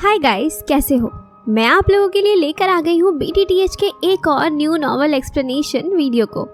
Hi guys, कैसे हो? मैं आप लोगों के लिए लेकर आ गई हूँ BTTH के एक और न्यू नॉवल एक्सप्लेनेशन वीडियो को।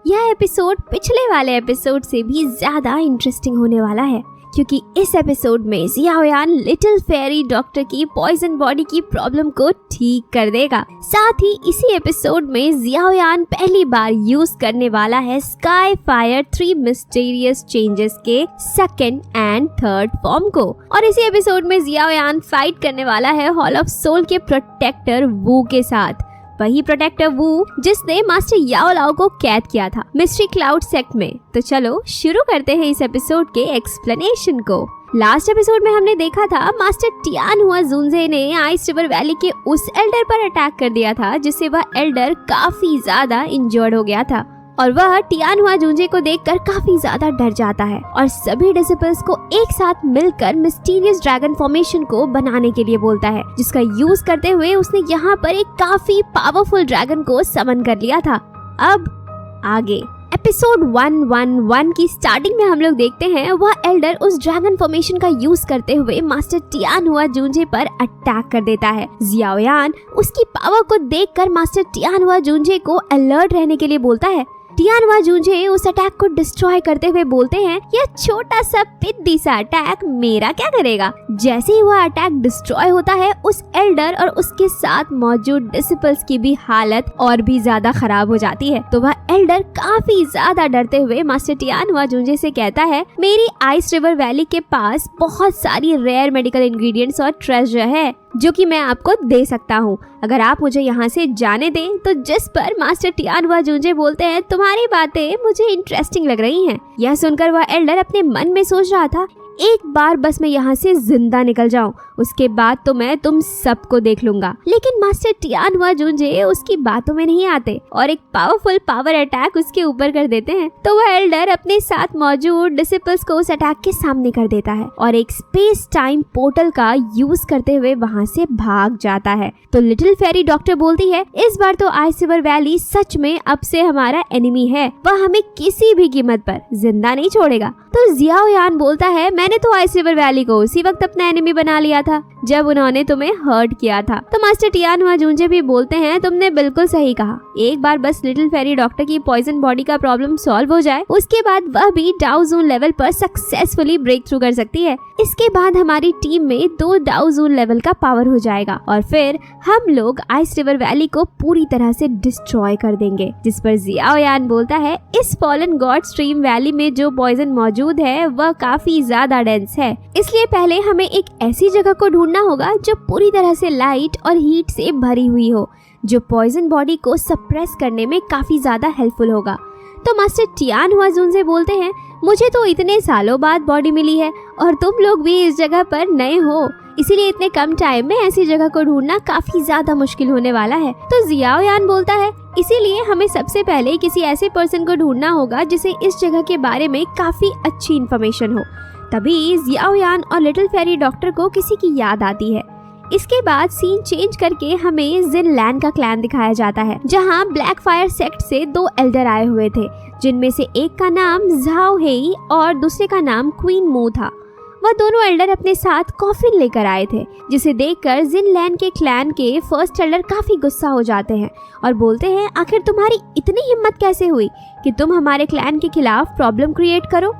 यह एपिसोड पिछले वाले एपिसोड से भी ज्यादा इंटरेस्टिंग होने वाला है, क्योंकि इस एपिसोड में जियाओयान लिटिल फेरी डॉक्टर की पॉइजन बॉडी की प्रॉब्लम को ठीक कर देगा। साथ ही इसी एपिसोड में जियाओयान पहली बार यूज करने वाला है स्काई फायर 3 मिस्टीरियस चेंजेस के सेकंड एंड थर्ड फॉर्म को। और इसी एपिसोड में जियाओयान फाइट करने वाला है हॉल ऑफ सोल के प्रोटेक्टर वू के साथ, वही प्रोटेक्टर वू जिसने मास्टर याओ लाओ को कैद किया था मिस्ट्री क्लाउड सेक्ट में। तो चलो शुरू करते हैं इस एपिसोड के एक्सप्लेनेशन को। लास्ट एपिसोड में हमने देखा था मास्टर टियान हुआ जुनजे ने आइस रिवर वैली के उस एल्डर पर अटैक कर दिया था जिससे वह एल्डर काफी ज्यादा इंजर्ड हो गया था, और वह टियान हुआ जुनजे को देखकर काफी ज्यादा डर जाता है और सभी डिसिपल्स को एक साथ मिलकर मिस्टीरियस ड्रैगन फॉर्मेशन को बनाने के लिए बोलता है, जिसका यूज करते हुए उसने यहाँ पर एक काफी पावरफुल ड्रैगन को समन कर लिया था। अब आगे एपिसोड 111 की स्टार्टिंग में हम लोग देखते हैं वह एल्डर उस ड्रैगन फॉर्मेशन का यूज करते हुए मास्टर टियान हुआ जुनजे पर अटैक कर देता है। जियाओयान उसकी पावर को देखकर मास्टर टियान हुआ जुनजे को अलर्ट रहने के लिए बोलता है। टियान हुआ जुनजे उस अटैक को डिस्ट्रॉय करते हुए बोलते हैं, यह छोटा सा पिद्दी सा अटैक मेरा क्या करेगा। जैसे ही वह अटैक डिस्ट्रॉय होता है, उस एल्डर और उसके साथ मौजूद डिसिपल्स की भी हालत और भी ज्यादा खराब हो जाती है। तो वह एल्डर काफी ज्यादा डरते हुए मास्टर टियान हुआ जुनजे से कहता है, मेरी आइस रिवर वैली के पास बहुत सारी रेयर मेडिकल इंग्रेडिएंट्स और ट्रेजर है जो कि मैं आपको दे सकता हूँ, अगर आप मुझे यहाँ से जाने दें। तो जिस पर मास्टर टियान हुआ जुनजे बोलते हैं, तुम्हारी बातें मुझे इंटरेस्टिंग लग रही हैं। यह सुनकर वह एल्डर अपने मन में सोच रहा था, एक बार बस मैं यहाँ से जिंदा निकल जाऊं, उसके बाद तो मैं तुम सबको देख लूंगा। लेकिन मास्टर टियान हुआ जुनजे उसकी बातों में नहीं आते और एक पावरफुल पावर अटैक उसके ऊपर कर देते हैं। तो वह एल्डर अपने साथ मौजूद डिसिपल्स को उस अटैक के सामने कर देता है और एक स्पेस टाइम पोर्टल का यूज करते हुए वहाँ से भाग जाता है। तो लिटिल फेरी डॉक्टर बोलती है, इस बार तो आइस रिवर वैली सच में अब से हमारा एनिमी है, वह हमें किसी भी कीमत पर जिंदा नहीं छोड़ेगा। तो जियाओयान बोलता है, मैंने तो आइस रिवर वैली को उसी वक्त अपना एनिमी बना लिया था जब उन्होंने तुम्हें हर्ट किया था। तो मास्टर टियान हुआ जुनजे भी बोलते हैं, तुमने बिल्कुल सही कहा, एक बार बस लिटिल फेरी डॉक्टर की पॉइजन बॉडी का प्रॉब्लम सॉल्व हो जाए, उसके बाद वह भी डाउ जोन लेवल पर सक्सेसफुली ब्रेक थ्रू कर सकती है। इसके बाद हमारी टीम में 2 डाउ जोन लेवल का पावर हो जाएगा और फिर हम लोग आइस रिवर वैली को पूरी तरह से डिस्ट्रॉय कर देंगे। जिस पर जियाओयान बोलता है, इस फॉलन गॉड स्ट्रीम वैली में जो पॉइजन मौजूद है वह काफी ज्यादा डेंस है, इसलिए पहले हमें एक ऐसी जगह को ढूंढना होगा जो पूरी तरह से लाइट और हीट से भरी हुई हो, जो पॉइजन बॉडी को सप्रेस करने में काफी ज्यादा हेल्पफुल होगा। तो मास्टर टियान हुआ जुनजे बोलते हैं, मुझे तो इतने सालों बाद बॉडी मिली है और तुम लोग भी इस जगह पर नए हो, इसीलिए इतने कम टाइम में ऐसी जगह को ढूंढना काफी ज्यादा मुश्किल होने वाला है। तो जियाओयान बोलता है, इसीलिए हमें सबसे पहले किसी ऐसे पर्सन को ढूंढना होगा जिसे इस जगह के बारे में काफी अच्छी इन्फॉर्मेशन हो। तभी जियाओयान और लिटिल फेरी डॉक्टर को किसी की याद आती है। इसके बाद सीन चेंज करके हमें जिनलैन का क्लैन दिखाया जाता है, जहां ब्लैक फायर सेक्ट से 2 एल्डर आए हुए थे, जिनमें से एक का नाम झाओ हेई और दूसरे का नाम क्वीन मू था। वह दोनों एल्डर अपने साथ कॉफिन लेकर आए थे, जिसे देखकर जिनलैन के क्लैन के फर्स्ट एल्डर काफी गुस्सा हो जाते हैं और बोलते हैं, आखिर तुम्हारी इतनी हिम्मत कैसे हुई कि तुम हमारे क्लैन के खिलाफ प्रॉब्लम क्रिएट करो।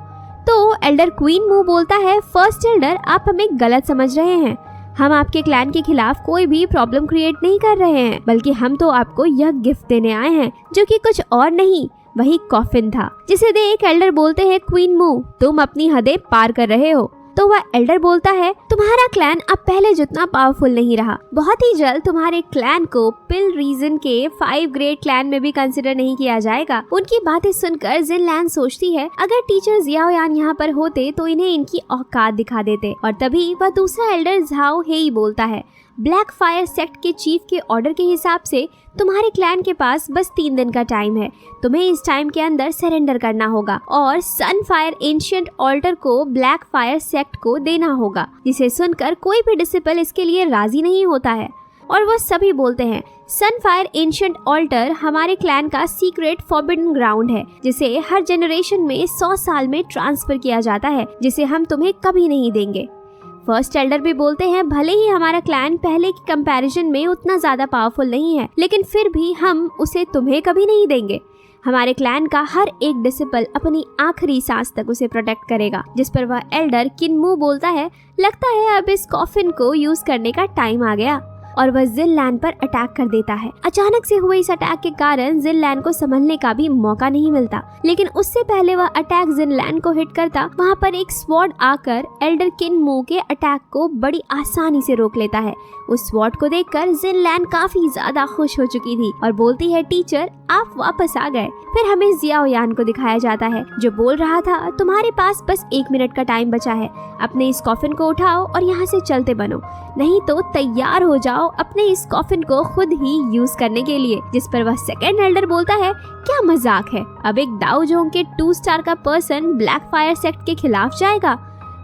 तो एल्डर क्वीन मू बोलता है, फर्स्ट एल्डर आप हमें गलत समझ रहे हैं, हम आपके क्लैन के खिलाफ कोई भी प्रॉब्लम क्रिएट नहीं कर रहे हैं, बल्कि हम तो आपको यह गिफ्ट देने आए हैं जो कि कुछ और नहीं वही कॉफिन था। जिसे देख एल्डर बोलते हैं, क्वीन मू तुम अपनी हदें पार कर रहे हो। तो वह एल्डर बोलता है, तुम्हारा क्लैन अब पहले जितना पावरफुल नहीं रहा, बहुत ही जल्द तुम्हारे क्लैन को पिल रीजन के 5 ग्रेट क्लैन में भी कंसिडर नहीं किया जाएगा। उनकी बातें सुनकर जिनलैन सोचती है, अगर टीचर जियाओयान यहाँ पर होते तो इन्हें इनकी औकात दिखा देते। और तभी वह दूसरा एल्डर झाओ हेई बोलता है, ब्लैक फायर सेक्ट के चीफ के ऑर्डर के हिसाब से तुम्हारे क्लैन के पास बस 3 दिन का टाइम है, तुम्हें इस टाइम के अंदर सरेंडर करना होगा और सन फायर एंशिएंट ऑल्टर को ब्लैक फायर सेक्ट को देना होगा। जिसे सुनकर कोई भी डिसिपल इसके लिए राजी नहीं होता है और वह सभी बोलते हैं, सन फायर एंशिएंट ऑल्टर हमारे क्लैन का सीक्रेट फॉरबिडन ग्राउंड है, जिसे हर जनरेशन में 100 साल में ट्रांसफर किया जाता है, जिसे हम तुम्हें कभी नहीं देंगे। फर्स्ट एल्डर भी बोलते हैं भले ही हमारा क्लैन पहले की कंपैरिजन में उतना ज्यादा पावरफुल नहीं है, लेकिन फिर भी हम उसे तुम्हें कभी नहीं देंगे। हमारे क्लैन का हर एक डिसिपल अपनी आखिरी सांस तक उसे प्रोटेक्ट करेगा। जिस पर वह एल्डर किन्मू बोलता है लगता है अब इस कॉफिन को यूज करने का टाइम आ गया, और वह जिनलैंड पर अटैक कर देता है। अचानक से हुए इस अटैक के कारण जिनलैंड को संभलने का भी मौका नहीं मिलता, लेकिन उससे पहले वह अटैक जिनलैंड को हिट करता, वहाँ पर एक स्वॉर्ड आकर एल्डर किन्मू के अटैक को बड़ी आसानी से रोक लेता है। उस स्वॉर्ड को देखकर जिनलैंड काफी ज्यादा खुश हो चुकी थी और बोलती है टीचर आप वापस आ गए। फिर हमें जियाओ यान को दिखाया जाता है जो बोल रहा था तुम्हारे पास बस 1 मिनट का टाइम बचा है, अपने इस कॉफिन को उठाओ और यहाँ से चलते बनो, नहीं तो तैयार हो जाओ अपने इस कॉफिन को खुद ही यूज करने के लिए। जिस पर वह सेकंड एल्डर बोलता है क्या मजाक है, अब एक दाओ जोंग के 2 स्टार का पर्सन ब्लैक फायर सेक्ट के खिलाफ जाएगा।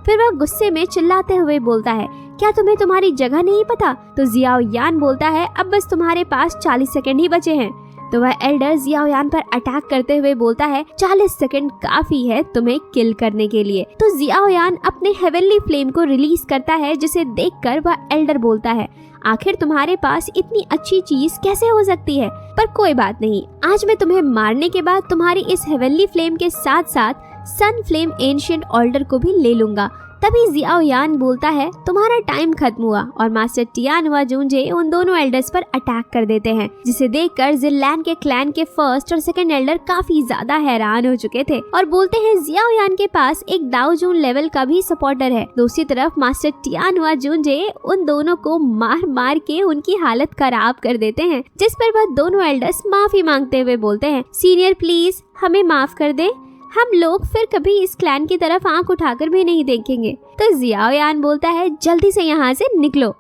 फिर वह गुस्से में चिल्लाते हुए बोलता है क्या तुम्हें तुम्हारी जगह नहीं पता? तो जियाओ यान बोलता है अब बस तुम्हारे पास 40 सेकंड ही बचे हैं। तो वह एल्डर जियाओ यान पर अटैक करते हुए बोलता है 40 सेकंड काफी है तुम्हें किल करने के लिए। तो जियाओ यान अपने हेवनली फ्लेम को रिलीज करता है जिसे देखकर वह एल्डर बोलता है आखिर तुम्हारे पास इतनी अच्छी चीज कैसे हो सकती है, पर कोई बात नहीं, आज मैं तुम्हें मारने के बाद तुम्हारी इस हेवनली फ्लेम के साथ साथ सन फ्लेम एंशिएंट ऑर्डर को भी ले लूंगा। तभी जियाओ यान बोलता है तुम्हारा टाइम खत्म हुआ, और मास्टर टियानुआ जूंजे उन दोनों एल्डर्स पर अटैक कर देते हैं, जिसे देखकर जिनलैंड के क्लैन के फर्स्ट और सेकंड एल्डर काफी ज्यादा हैरान हो चुके थे और बोलते हैं जियाओ यान के पास एक दाओ जून लेवल का भी सपोर्टर है। दूसरी तरफ मास्टर टियानुआ जूंजे उन दोनों को मार मार के उनकी हालत खराब कर देते हैं, जिस पर वह दोनों एल्डर्स माफी मांगते हुए बोलते हैं सीनियर प्लीज हमें माफ कर दे, हम लोग फिर कभी इस क्लैन की तरफ आंख उठाकर भी नहीं देखेंगे। तो जियाओ यान बोलता है जल्दी से यहाँ से निकलो।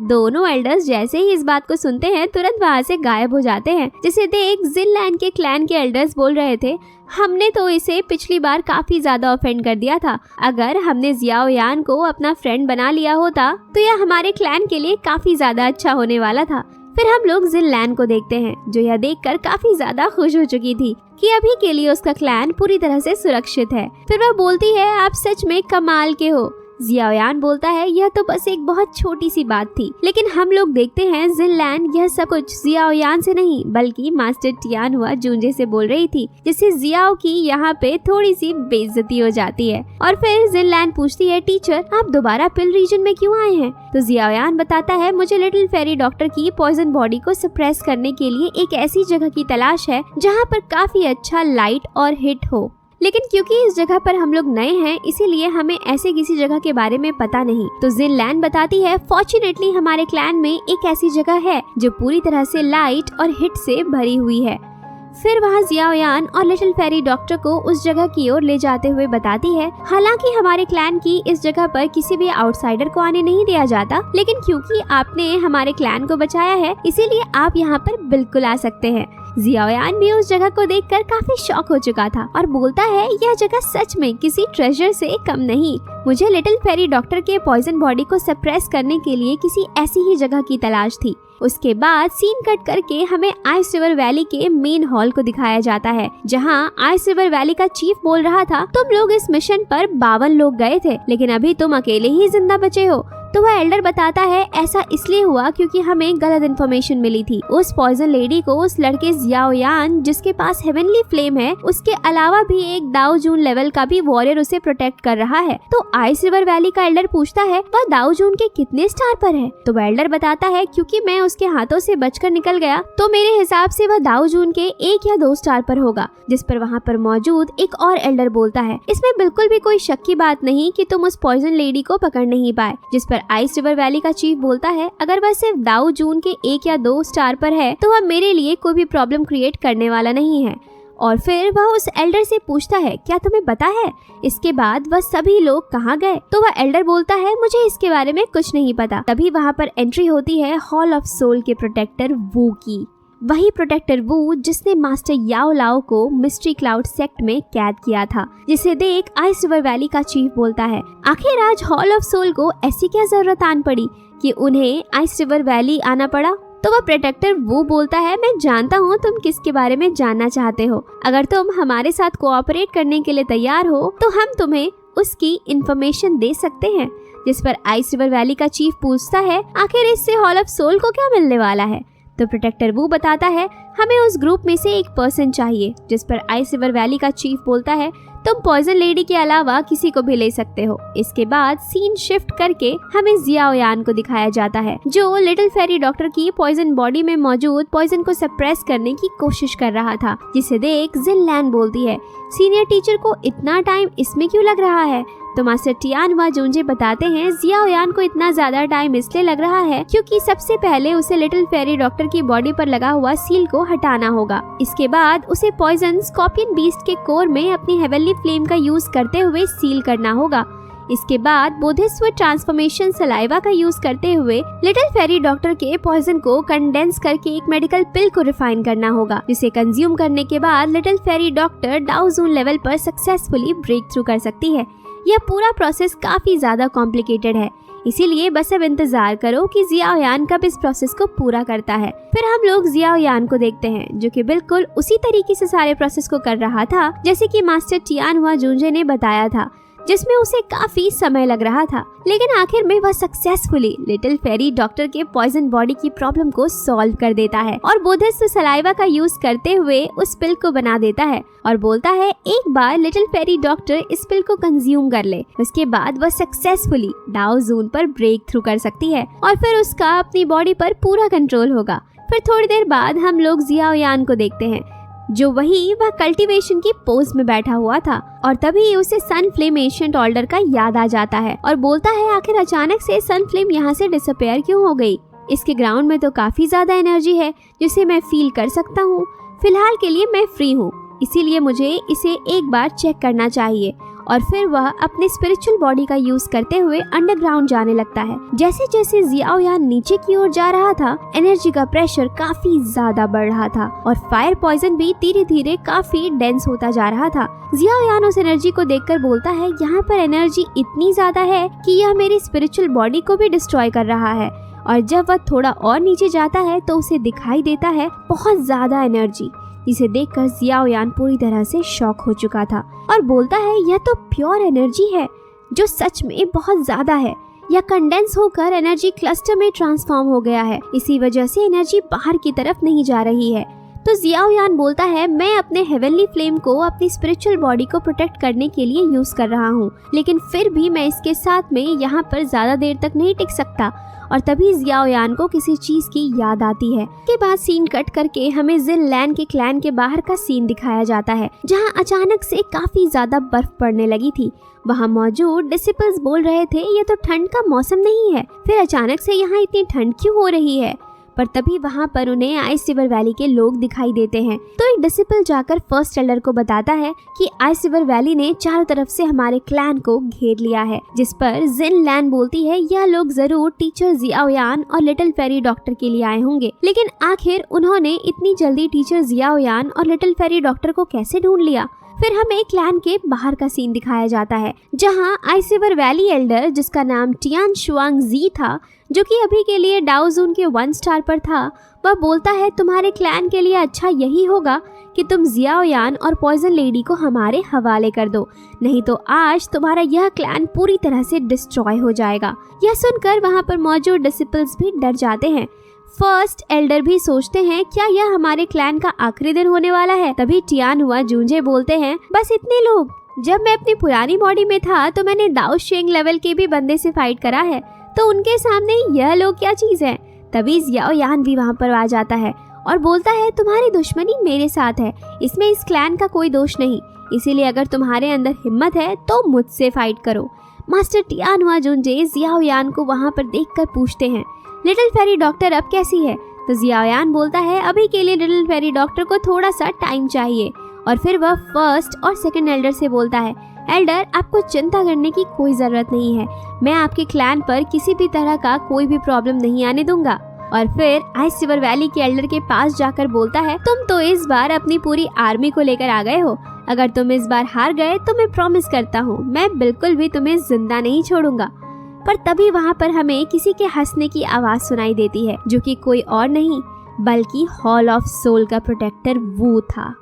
दोनों एल्डर्स जैसे ही इस बात को सुनते हैं तुरंत वहाँ से गायब हो जाते हैं, जिसे देख जिनलैंड के क्लैन के एल्डर्स बोल रहे थे हमने तो इसे पिछली बार काफी ज्यादा ऑफेंड कर दिया था, अगर हमने जियाओ यान को अपना फ्रेंड बना लिया होता तो यह हमारे क्लैन के लिए काफी ज्यादा अच्छा होने वाला था। फिर हम लोग जिनलैंड को देखते हैं जो यह देखकर काफी ज्यादा खुश हो चुकी थी कि अभी के लिए उसका क्लैन पूरी तरह से सुरक्षित है। फिर वह बोलती है आप सच में कमाल के हो। जियाओ यान बोलता है यह तो बस एक बहुत छोटी सी बात थी, लेकिन हम लोग देखते हैं जिनलैंड यह सब कुछ जियाओ यान से नहीं बल्कि मास्टर टियानुआ जूंजे से बोल रही थी, जिससे जियाओ की यहाँ पे थोड़ी सी बेइज्जती हो जाती है। और फिर जिनलैंड पूछती है टीचर आप दोबारा पिल रीजन में क्यों आए हैं? तो जियाओ यान बताता है मुझे लिटिल फेरी डॉक्टर की पॉइजन बॉडी को सप्रेस करने के लिए एक ऐसी जगह की तलाश है जहाँ पर काफी अच्छा लाइट और हिट हो, लेकिन क्योंकि इस जगह पर हम लोग नए हैं इसीलिए हमें ऐसे किसी जगह के बारे में पता नहीं। तो जिनलैंड बताती है फॉर्चुनेटली हमारे क्लैन में एक ऐसी जगह है जो पूरी तरह से लाइट और हिट से भरी हुई है। फिर वहाँ जियाओ यान और लिटिल फेरी डॉक्टर को उस जगह की ओर ले जाते हुए बताती है हालांकि हमारे क्लैन की इस जगह पर किसी भी आउटसाइडर को आने नहीं दिया जाता, लेकिन क्योंकि आपने हमारे क्लैन को बचाया है इसीलिए आप यहाँ पर बिल्कुल आ सकते हैं। जियाओ यान भी उस जगह को देखकर काफी शॉक हो चुका था और बोलता है यह जगह सच में किसी ट्रेजर से कम नहीं, मुझे लिटिल फेरी डॉक्टर के पॉइजन बॉडी को सप्रेस करने के लिए किसी ऐसी ही जगह की तलाश थी। उसके बाद सीन कट करके हमें आइस रिवर वैली के मेन हॉल को दिखाया जाता है, जहां आइस रिवर वैली का चीफ बोल रहा था तुम लोग इस मिशन पर 52 लोग गए थे लेकिन अभी तुम अकेले ही जिंदा बचे हो। तो वह एल्डर बताता है ऐसा इसलिए हुआ क्योंकि हमें गलत इन्फॉर्मेशन मिली थी। उस पॉइजन लेडी को उस लड़के जियाओ यान जिसके पास हेवनली फ्लेम है उसके अलावा भी एक दाओ जून लेवल का भी वॉरियर उसे प्रोटेक्ट कर रहा है। तो आइस रिवर वैली का एल्डर पूछता है वह दाओ जून के कितने स्टार पर है? तो वह एल्डर बताता है क्योंकि मैं उसके हाथों से बचकर निकल गया तो मेरे हिसाब से वह दाओ जून के 1 या 2 स्टार पर होगा। जिस पर वहाँ पर मौजूद एक और एल्डर बोलता है इसमें बिल्कुल भी कोई शक की बात नहीं कि तुम उस पॉइजन लेडी को पकड़ नहीं पाए। जिस पर आइस रिवर वैली का चीफ बोलता है अगर वह सिर्फ दाओ जून के 1 या 2 स्टार पर है तो वह मेरे लिए कोई भी प्रॉब्लम क्रिएट करने वाला नहीं है। और फिर वह उस एल्डर से पूछता है क्या तुम्हें पता है इसके बाद वह सभी लोग कहाँ गए? तो वह एल्डर बोलता है मुझे इसके बारे में कुछ नहीं पता। तभी वहाँ पर एंट्री होती है हॉल ऑफ सोल के प्रोटेक्टर वू की, वही प्रोटेक्टर वू जिसने मास्टर याओ लाओ को मिस्ट्री क्लाउड सेक्ट में कैद किया था। जिसे देख आइस रिवर वैली का चीफ बोलता है आखिर आज हॉल ऑफ सोल को ऐसी क्या जरूरत आन पड़ी कि उन्हें आइस रिवर वैली आना पड़ा? तो वह प्रोटेक्टर वो बोलता है मैं जानता हूँ तुम किसके बारे में जानना चाहते हो, अगर तुम हमारे साथ कोऑपरेट करने के लिए तैयार हो तो हम तुम्हें उसकी इंफॉर्मेशन दे सकते हैं। जिस पर आइस रिवर वैली का चीफ पूछता है आखिर इससे हॉल ऑफ सोल को क्या मिलने वाला है। तो प्रोटेक्टर वू बताता है हमें उस ग्रुप में से एक पर्सन चाहिए, जिस पर आइस रिवर वैली का चीफ बोलता है तुम पॉइजन लेडी के अलावा किसी को भी ले सकते हो। इसके बाद सीन शिफ्ट करके हमें जियाओ यान को दिखाया जाता है, जो लिटिल फेरी डॉक्टर की पॉइजन बॉडी में मौजूद पॉइजन को सप्रेस करने की कोशिश कर रहा था, जिसे देख जिन लैन बोलती है सीनियर टीचर को इतना टाइम इसमें क्यों लग रहा है। तो मास्टर टियान व जूंजे बताते हैं जियाओ यान को इतना ज्यादा टाइम इसलिए लग रहा है क्योंकि सबसे पहले उसे लिटिल फेरी डॉक्टर की बॉडी पर लगा हुआ सील को हटाना होगा। इसके बाद उसे पॉइजन स्कॉर्पियन बीस्ट के कोर में अपनी हेवनली फ्लेम का यूज करते हुए सील करना होगा। इसके बाद बोधिस्व ट्रांसफॉर्मेशन सलाइवा का यूज करते हुए लिटिल फेरी डॉक्टर के पॉइजन को कंडेंस करके एक मेडिकल पिल को रिफाइन करना होगा, जिसे कंज्यूम करने के बाद लिटिल फेरी डॉक्टर डाउ जोन लेवल पर सक्सेसफुली ब्रेक थ्रू कर सकती है। यह पूरा प्रोसेस काफी ज्यादा कॉम्प्लिकेटेड है, इसीलिए बस अब इंतजार करो कि जियाओ यान कब इस प्रोसेस को पूरा करता है। फिर हम लोग जियाओ यान को देखते हैं, जो कि बिल्कुल उसी तरीके से सारे प्रोसेस को कर रहा था जैसे कि मास्टर टियान हुआ जूंजे ने बताया था, जिसमें उसे काफी समय लग रहा था, लेकिन आखिर में वह सक्सेसफुली लिटिल फेरी डॉक्टर के पॉइजन बॉडी की प्रॉब्लम को सॉल्व कर देता है और बोधिस्व सलाइवा का यूज करते हुए उस पिल को बना देता है और बोलता है एक बार लिटिल फेरी डॉक्टर इस पिल को कंज्यूम कर ले, उसके बाद वह सक्सेसफुली डाउ जोन पर ब्रेक थ्रू कर सकती है और फिर उसका अपनी बॉडी पर पूरा कंट्रोल होगा। फिर थोड़ी देर बाद हम लोग जियाओ यान को देखते हैं, जो वह कल्टीवेशन की पोज में बैठा हुआ था और तभी उसे सन फ्लेम एशिएंट ऑर्डर का याद आ जाता है और बोलता है आखिर अचानक से सन फ्लेम यहाँ से डिसअपेयर क्यों हो गई। इसके ग्राउंड में तो काफी ज्यादा एनर्जी है जिसे मैं फील कर सकता हूँ। फिलहाल के लिए मैं फ्री हूँ, इसीलिए मुझे इसे एक बार चेक करना चाहिए। और फिर वह अपने स्पिरिचुअल बॉडी का यूज करते हुए अंडरग्राउंड जाने लगता है। जैसे जैसे जियाओ यान नीचे की ओर जा रहा था, एनर्जी का प्रेशर काफी ज्यादा बढ़ रहा था और फायर पॉइजन भी धीरे धीरे काफी डेंस होता जा रहा था। जियाओ यान उस एनर्जी को देखकर बोलता है यहाँ पर एनर्जी इतनी ज्यादा है कि यह मेरी स्पिरिचुअल बॉडी को भी डिस्ट्रॉय कर रहा है। और जब वह थोड़ा और नीचे जाता है तो उसे दिखाई देता है बहुत ज्यादा एनर्जी, जिसे देखकर जियाओ यान पूरी तरह से शॉक हो चुका था और बोलता है यह तो प्योर एनर्जी है जो सच में बहुत ज्यादा है। यह कंडेंस होकर एनर्जी क्लस्टर में ट्रांसफॉर्म हो गया है, इसी वजह से एनर्जी बाहर की तरफ नहीं जा रही है। तो जियाओ यान बोलता है मैं अपने हेवनली फ्लेम को अपनी स्पिरिचुअल बॉडी को प्रोटेक्ट करने के लिए यूज कर रहा हूँ, लेकिन फिर भी मैं इसके साथ में यहाँ पर ज्यादा देर तक नहीं टिक सकता। और तभी जियाओ यान को किसी चीज की याद आती है। के बाद सीन कट करके हमें जिन लैन के क्लैन के बाहर का सीन दिखाया जाता है, जहाँ अचानक से काफी ज्यादा बर्फ पड़ने लगी थी। वहाँ मौजूद डिसिपल्स बोल रहे थे ये तो ठंड का मौसम नहीं है, फिर अचानक से यहाँ इतनी ठंड क्यों हो रही है। पर तभी वहाँ पर उन्हें आइस रिवर वैली के लोग दिखाई देते हैं। तो एक डिसिपल जाकर फर्स्ट एल्डर को बताता है कि आइस रिवर वैली ने चारों तरफ से हमारे क्लैन को घेर लिया है, जिस पर जिन लैन बोलती है यह लोग जरूर टीचर जियाओ यान और लिटिल फेरी डॉक्टर के लिए आए होंगे, लेकिन आखिर उन्होंने इतनी जल्दी टीचर जियाओ यान और लिटिल फेरी डॉक्टर को कैसे ढूंढ लिया। फिर हमें क्लैन के बाहर का सीन दिखाया जाता है, जहां आइस रिवर वैली एल्डर जिसका नाम टियान शुआंग जी था, जो कि अभी के लिए डाउ जोन के 1 स्टार पर था, वह बोलता है तुम्हारे क्लैन के लिए अच्छा यही होगा कि तुम जियाओ यान और पॉइजन लेडी को हमारे हवाले कर दो, नहीं तो आज तुम्हारा यह क्लैन पूरी तरह से डिस्ट्रॉय हो जाएगा। यह सुनकर वहाँ पर मौजूद डिसिपल्स भी डर जाते हैं। फर्स्ट एल्डर भी सोचते हैं क्या यह हमारे क्लैन का आखिरी दिन होने वाला है। तभी टियान हुआ जूंजे बोलते हैं बस इतने लोग, जब मैं अपनी पुरानी बॉडी में था तो मैंने दाओ शेंग लेवल के भी बंदे से फाइट करा है, तो उनके सामने यह लोग क्या चीज है। तभी जियाओ यान भी वहाँ पर आ जाता है और बोलता है तुम्हारी दुश्मनी मेरे साथ है, इसमें इस क्लैन का कोई दोष नहीं, इसीलिए अगर तुम्हारे अंदर हिम्मत है तो मुझसे फाइट करो। मास्टर टियान हुआ जूंजे जियाओ यान को वहाँ पर देखकर पूछते हैं लिटिल फेरी डॉक्टर अब कैसी है। तो जियाओ यान बोलता है अभी के लिए लिटिल फेरी डॉक्टर को थोड़ा सा टाइम चाहिए। और फिर वह फर्स्ट और सेकंड एल्डर से बोलता है एल्डर आपको चिंता करने की कोई जरूरत नहीं है, मैं आपके क्लैन पर किसी भी तरह का कोई भी प्रॉब्लम नहीं आने दूंगा। और फिर आइस रिवर वैली के एल्डर के पास जाकर बोलता है तुम तो इस बार अपनी पूरी आर्मी को लेकर आ गए हो, अगर तुम इस बार हार गए तो मैं प्रॉमिस करता हूँ मैं बिल्कुल भी तुम्हें जिंदा नहीं छोड़ूंगा। पर तभी वहाँ पर हमें किसी के हंसने की आवाज सुनाई देती है, जो कि कोई और नहीं बल्कि हॉल ऑफ सोल का प्रोटेक्टर वू था।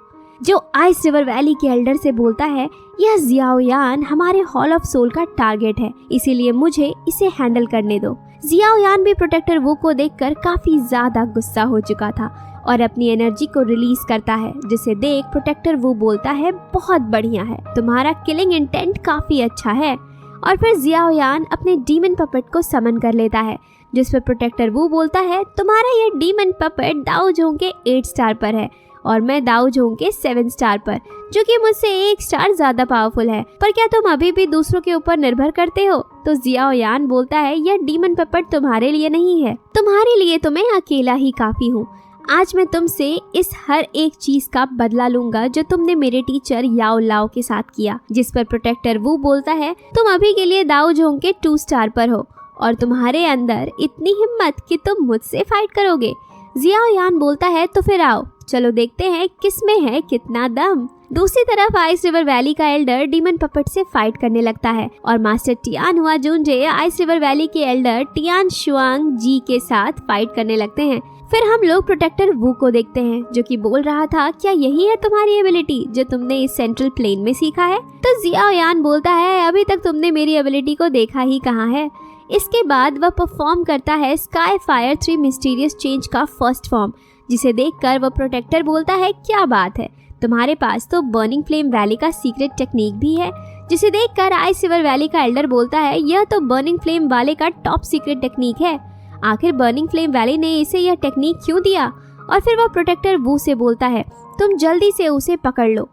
जो आइस रिवर वैली के एल्डर से बोलता है यह जियाओ यान हमारे हॉल ऑफ सोल का टारगेट है, इसीलिए मुझे इसे हैंडल करने दो। जियाओ यान भी प्रोटेक्टर वू को देखकर काफी ज्यादा गुस्सा हो चुका था और अपनी एनर्जी को रिलीज करता है, जिसे देख प्रोटेक्टर वू बोलता है बहुत बढ़िया है, तुम्हारा किलिंग इंटेंट काफी अच्छा है। और फिर जियाओ यान अपने डीमन पपेट को समन कर लेता है, जिस पर प्रोटेक्टर वू बोलता है तुम्हारा ये डीमन पपेट दाओ जोंग के 8 स्टार पर है और मैं दाओ जोंग के 7 स्टार पर, जो कि मुझसे 1 स्टार ज्यादा पावरफुल है, पर क्या तुम अभी भी दूसरों के ऊपर निर्भर करते हो? तो जियाओ यान बोलता है यह डीमन पपेट तुम्हारे लिए नहीं है, तुम्हारे लिए तो मैं अकेला ही काफी हूँ। आज मैं तुमसे इस हर एक चीज का बदला लूंगा जो तुमने मेरे टीचर याओ लाओ के साथ किया। जिस पर प्रोटेक्टर वू बोलता है तुम अभी के लिए दाओ जोंग के 2 स्टार पर हो और तुम्हारे अंदर इतनी हिम्मत कि तुम मुझसे फाइट करोगे। जियाओ यान बोलता है तो फिर आओ चलो देखते हैं किसमें है कितना दम। दूसरी तरफ आइस रिवर वैली का एल्डर डीमन पपेट से फाइट करने लगता है और मास्टर टियान हुआ जूनजे आइस रिवर वैली के एल्डर टियान शुआंग जी के साथ फाइट करने लगते हैं। फिर हम लोग प्रोटेक्टर वू को देखते हैं जो कि बोल रहा था क्या यही है तुम्हारी एबिलिटी जो तुमने इस सेंट्रल प्लेन में सीखा है? तो जियाओ यान बोलता है अभी तक तुमने मेरी एबिलिटी को देखा ही कहाँ है। इसके बाद वह परफॉर्म करता है स्काई फायर 3 मिस्टीरियस चेंज का फर्स्ट फॉर्म, जिसे देखकर वह प्रोटेक्टर बोलता है क्या बात है, तुम्हारे पास तो बर्निंग फ्लेम वैली का सीक्रेट टेक्निक भी है। जिसे देखकर आइस रिवर वैली का एल्डर बोलता है यह तो बर्निंग फ्लेम वाले का टॉप सीक्रेट टेक्निक है, आखिर बर्निंग फ्लेम वैली ने इसे यह टेक्निक क्यों दिया? और फिर वह प्रोटेक्टर वू से बोलता है तुम जल्दी से उसे पकड़ लो,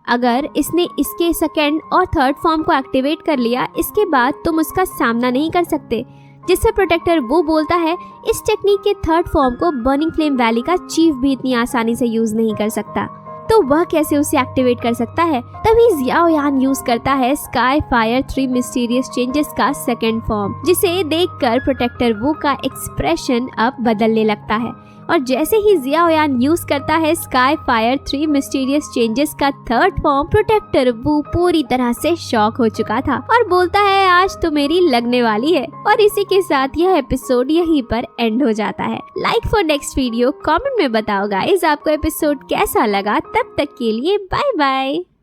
अगर इसने इसके सेकंड और थर्ड फॉर्म को एक्टिवेट कर लिया इसके बाद तुम उसका सामना नहीं कर सकते। जिससे प्रोटेक्टर वो बोलता है इस टेक्निक के थर्ड फॉर्म को बर्निंग फ्लेम वैली का चीफ भी इतनी आसानी से यूज नहीं कर सकता, तो वह कैसे उसे एक्टिवेट कर सकता है? तभी जियाओ यान यूज करता है स्काई फायर 3 मिस्टीरियस चेंजेस का सेकंड फॉर्म, जिसे देखकर प्रोटेक्टर वू का एक्सप्रेशन अब बदलने लगता है। और जैसे ही जियाओ यान यूज करता है स्काई फायर 3 मिस्टीरियस चेंजेस का थर्ड फॉर्म, प्रोटेक्टर वू पूरी तरह से शॉक हो चुका था और बोलता है आज तो मेरी लगने वाली है। और इसी के साथ यह एपिसोड यहीं पर एंड हो जाता है। Like for next video, comment में बताओ गाइस आपको एपिसोड कैसा लगा। तब तक के लिए बाय बाय।